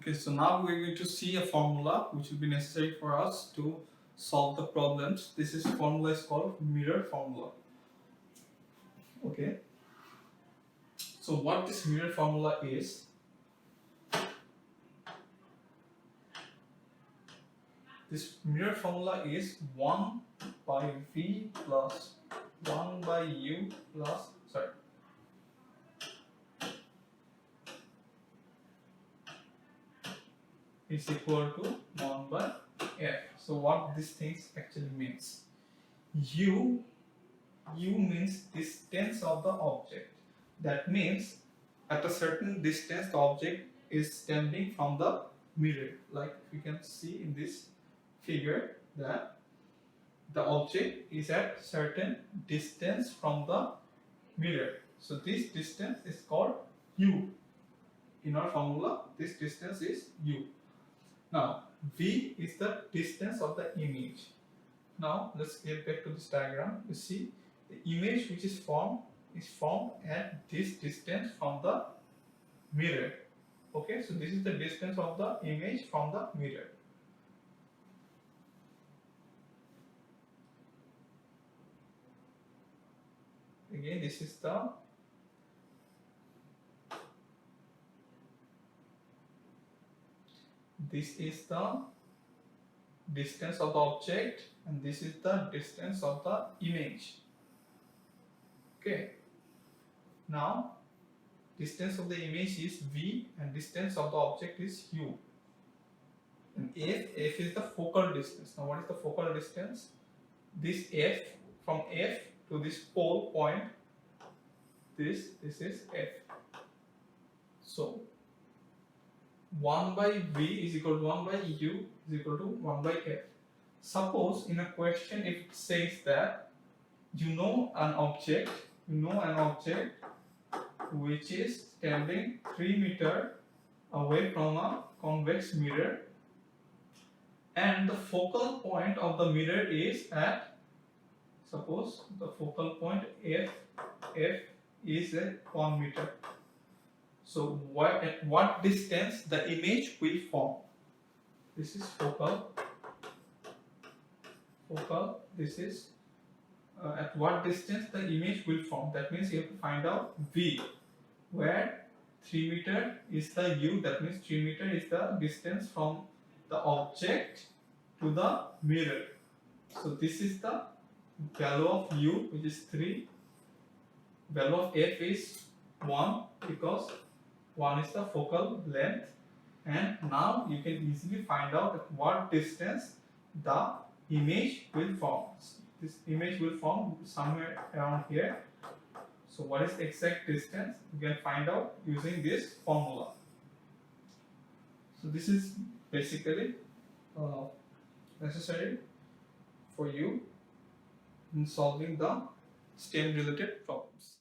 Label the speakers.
Speaker 1: Okay, so now we're going to see a formula which will be necessary for us to solve the problems. This formula is called mirror formula. Okay, so what this mirror formula is, this mirror formula is 1 by V plus 1 by U plus, is equal to 1 by F. So what this things actually means, U means distance of the object. That means at a certain distance the object is standing from the mirror. Like you can see in this figure that the object is at certain distance from the mirror. So this distance is called U. In our formula, this distance is U. Now, V is the distance of the image. Now, let's get back to this diagram. You see, the image which is formed at this distance from the mirror. Okay, so this is the distance of the image from the mirror. Again, this is the distance of the object, and this is the distance of the image. Okay, now distance of the image is V and distance of the object is U, and F is the focal distance. Now what is the focal distance? This F, from F to this pole point, this is F. So 1 by V is equal to 1 by U is equal to 1 by F. Suppose in a question if it says that you know an object which is standing 3 meters away from a convex mirror, and the focal point of the mirror is at, suppose the focal point F is at 1 meter. So at what distance the image will form? This is focal. This is at what distance the image will form. That means you have to find out V, where 3 meter is the U. That means 3 meter is the distance from the object to the mirror. So this is the value of U, which is 3. Value of F is 1 because 1 is the focal length, and now you can easily find out at what distance the image will form. This image will form somewhere around here. So what is the exact distance? You can find out using this formula. So this is basically necessary for you in solving the STEM related problems.